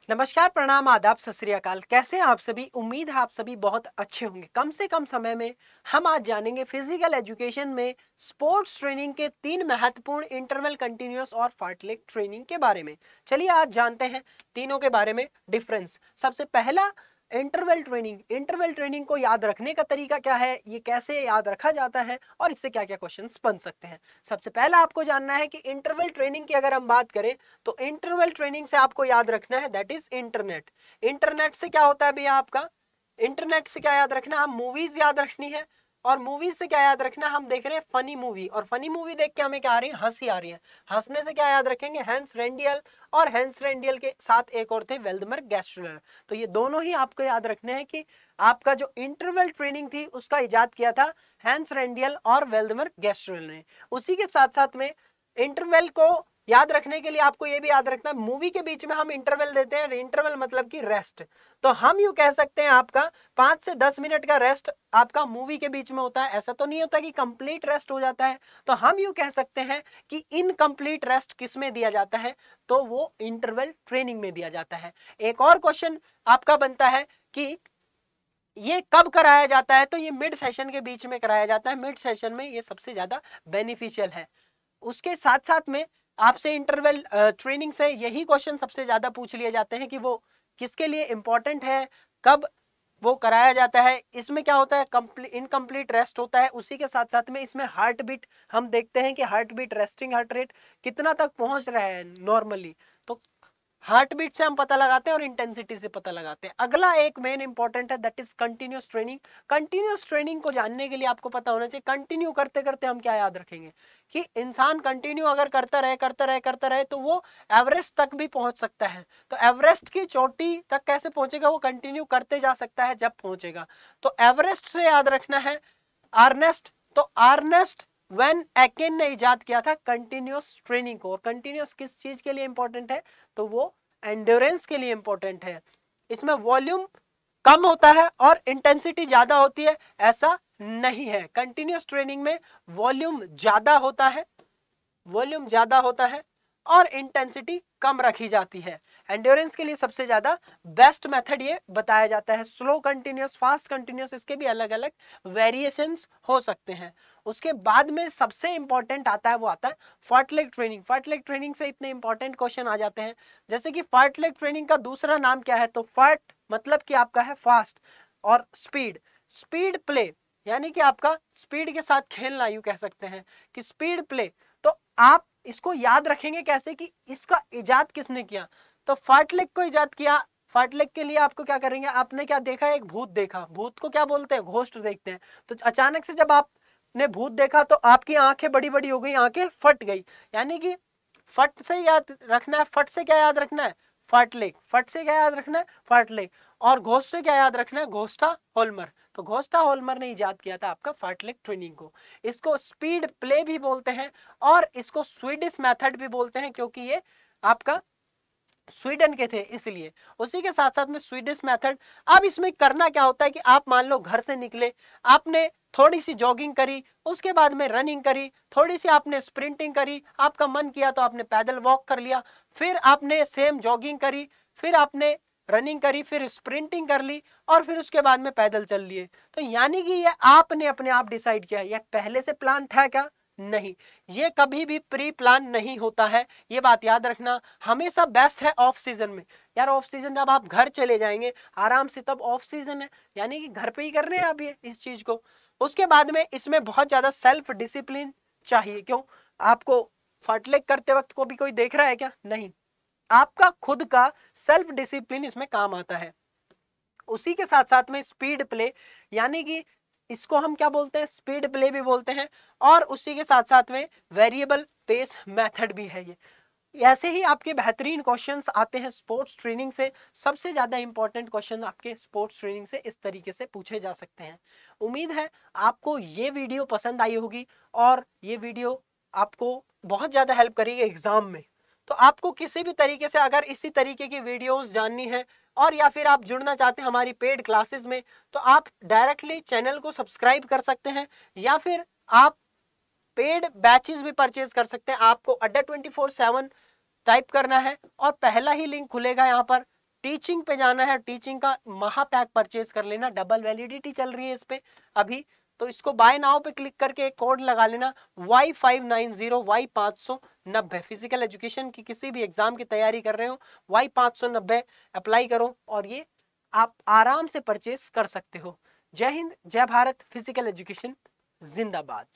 नमस्कार, प्रणाम, आदाब, सत श्री अकाल। कैसे हैं आप सभी? उम्मीद है आप सभी बहुत अच्छे होंगे। कम से कम समय में हम आज जानेंगे फिजिकल एजुकेशन में स्पोर्ट्स ट्रेनिंग के 3 महत्वपूर्ण इंटरवल, कंटिन्यूअस और फार्टलेग ट्रेनिंग के बारे में। चलिए आज जानते हैं तीनों के बारे में डिफरेंस। सबसे पहला इंटरवल ट्रेनिंग। इंटरवल ट्रेनिंग को याद रखने का तरीका क्या है, ये कैसे याद रखा जाता है और इससे क्या क्या क्वेश्चंस बन सकते हैं। सबसे पहला आपको जानना है कि इंटरवल ट्रेनिंग की अगर हम बात करें तो इंटरवल ट्रेनिंग से आपको याद रखना है दैट इज इंटरनेट। इंटरनेट से क्या होता है भैया आपका? इंटरनेट से क्या याद रखना? हम मूवीज याद रखनी है। और मूवीज से क्या याद रखना? हम देख रहे हैं फनी मूवी, और फनी मूवी देख के हमें क्या आ रही है? हंसी आ रही है। हंसने से क्या याद रखेंगे? हैंस रेंडियल, और हैंस रेंडियल के साथ एक और थे वेल्डमर गैस्ट्रलर। तो ये दोनों ही आपको याद रखने हैं कि आपका जो इंटरवल ट्रेनिंग थी उसका इजाद किया था हैंस रेंडियल और वेल्डमर गैस्ट्रलर ने। उसी के साथ साथ में इंटरवल को याद रखने के लिए आपको यह भी याद रखना है, मूवी के बीच में हम इंटरवल देते हैं। इंटरवल मतलब कि रेस्ट। तो हम यूं कह सकते हैं आपका 5 से 10 मिनट का रेस्ट आपका मूवी के बीच में होता है। ऐसा तो नहीं होता कि कंप्लीट रेस्ट हो जाता है। तो हम यूं कह सकते हैं कि इनकम्प्लीट रेस्ट किस में दिया जाता है? तो वो इंटरवल ट्रेनिंग में दिया जाता है। एक और क्वेश्चन आपका बनता है कि ये कब कराया जाता है? तो ये मिड सेशन के बीच में कराया जाता है। मिड सेशन में ये सबसे ज्यादा बेनिफिशियल है। उसके साथ साथ में आपसे इंटरवल ट्रेनिंग से यही क्वेश्चन सबसे ज्यादा पूछ लिए जाते हैं कि वो किसके लिए इंपॉर्टेंट है, कब वो कराया जाता है। इसमें क्या होता है? इनकम्प्लीट रेस्ट होता है। उसी के साथ साथ में इसमें हार्ट बीट हम देखते हैं कि heartbeat, resting heart rate कितना तक पहुंच रहा है नॉर्मली। तो हार्ट बीट से हम पता लगाते हैं और इंटेंसिटी से पता लगाते हैं। अगला एक मेन इंपॉर्टेंट है that is continuous training. Continuous training को जानने के लिए आपको पता होना चाहिए कंटिन्यू करते करते हम क्या याद रखेंगे कि इंसान कंटिन्यू अगर करता रहे तो वो एवरेस्ट तक भी पहुंच सकता है। तो एवरेस्ट की चोटी तक कैसे पहुंचेगा? वो कंटिन्यू करते जा सकता है जब पहुंचेगा। तो एवरेस्ट से याद रखना है आर्नेस्ट। तो आर्नेस्ट व्हेन एकेन ने इजाद किया था कंटिन्यूअस ट्रेनिंग को। और कंटिन्यूअस किस चीज के लिए इंपॉर्टेंट है? तो वो एंड्योरेंस के लिए इंपॉर्टेंट है। इसमें वॉल्यूम कम होता है और इंटेंसिटी ज्यादा होती है, ऐसा नहीं है। कंटिन्यूअस ट्रेनिंग में वॉल्यूम ज्यादा होता है, वॉल्यूम ज्यादा होता है और इंटेंसिटी कम रखी जाती है। एंड्योरेंस के लिए सबसे ज्यादा बेस्ट मेथड ये बताया जाता है। स्लो कंटिन्यूअस, फास्ट कंटिन्यूअस, इसके भी अलग अलग वेरिएशंस हो सकते हैं। उसके बाद में सबसे इंपॉर्टेंट आता है वो आता है फार्टलेग ट्रेनिंग। फार्टलेग ट्रेनिंग से इतने इंपॉर्टेंट क्वेश्चन आ जाते हैं जैसे कि फार्टलेग ट्रेनिंग का दूसरा नाम क्या है? तो फार्ट मतलब कि आपका है फास्ट, और स्पीड, स्पीड प्ले यानी कि आपका स्पीड के साथ खेलना, यूं कह सकते हैं कि स्पीड प्ले। तो आप इसको याद रखेंगे कैसे कि इसका इजाद किसने किया? तो फार्टलेग को इजाद किया। फार्टलेग के लिए आपको क्या करेंगे? आपने क्या देखा? एक भूत देखा। भूत को क्या बोलते हैं? घोस्ट देखते हैं। तो अचानक से जब आपने भूत देखा तो आपकी आंखें बड़ी बड़ी हो गई, आंखें फट गई। यानी कि फट से याद रखना है। फट से क्या याद रखना है? फार्टलेग। फट से क्या याद रखना है? फार्टलेग। और घोस्ट से क्या याद रखना है? घोस्टा होल्मर। तो घोस्टा होल्मर ने इजाद किया था आपका फार्टलेग ट्रेनिंग को। इसको स्पीड प्ले भी बोलते हैं और इसको स्वीडिश मेथड भी बोलते हैं क्योंकि ये आपका स्वीडन के थे इसलिए। उसी के साथ साथ में स्वीडिश मेथड। अब इसमें करना क्या होता है कि आप मान लो घर से निकले, आपने थोड़ी सी जॉगिंग करी, उसके बाद में रनिंग करी, थोड़ी सी आपने स्प्रिंटिंग करी, आपका मन किया तो आपने पैदल वॉक कर लिया, फिर आपने सेम जॉगिंग करी, फिर आपने रनिंग करी, फिर स्प्रिंटिंग कर ली, और फिर उसके बाद में पैदल चल लिए। तो यानी कि ये आपने अपने आप डिसाइड किया। यह पहले से प्लान था क्या? नहीं, ये कभी भी प्री प्लान नहीं होता है। ये बात याद रखना। हमेशा बेस्ट है ऑफ सीजन में। यार ऑफ सीजन जब आप घर चले जाएंगे आराम से, तब ऑफ सीजन है, यानी कि घर पे ही कर रहे हैं आप ये इस चीज को। उसके बाद में इसमें बहुत ज्यादा सेल्फ डिसिप्लिन चाहिए। क्यों? आपको फार्टलेग करते वक्त को भी कोई देख रहा है क्या? नहीं, आपका खुद का सेल्फ डिसिप्लिन इसमें काम आता है। उसी के साथ साथ में स्पीड प्ले, यानी कि इसको हम क्या बोलते हैं? स्पीड प्ले भी बोलते हैं। और उसी के साथ साथ में वेरिएबल पेस मेथड भी है ये। ऐसे ही आपके बेहतरीन क्वेश्चंस आते हैं स्पोर्ट्स ट्रेनिंग से। सबसे ज्यादा इंपॉर्टेंट क्वेश्चन आपके स्पोर्ट्स ट्रेनिंग से इस तरीके से पूछे जा सकते हैं। उम्मीद है आपको ये वीडियो पसंद आई होगी और ये वीडियो आपको बहुत ज्यादा हेल्प करेगी एग्जाम में। तो आपको किसी भी तरीके से अगर इसी तरीके की वीडियोस जाननी है और या फिर आप जुड़ना चाहते हैं हमारी पेड क्लासेस में, तो आप डायरेक्टली चैनल को सब्सक्राइब कर सकते हैं या फिर आप पेड बैचेस भी परचेज कर सकते हैं। आपको अड्डा 24/7 टाइप करना है और पहला ही लिंक खुलेगा यहाँ पर टीचिंग पे जाना है, टीचिंग का महापैक परचेज कर लेना, डबल वैलिडिटी चल रही है इस पे अभी, तो इसको बाय नाउ पे क्लिक करके एक कोड लगा लेना Y590 Y590। फिजिकल एजुकेशन की किसी भी एग्जाम की तैयारी कर रहे हो, Y590 अप्लाई करो और ये आप आराम से परचेस कर सकते हो। जय हिंद, जय भारत, फिजिकल एजुकेशन जिंदाबाद।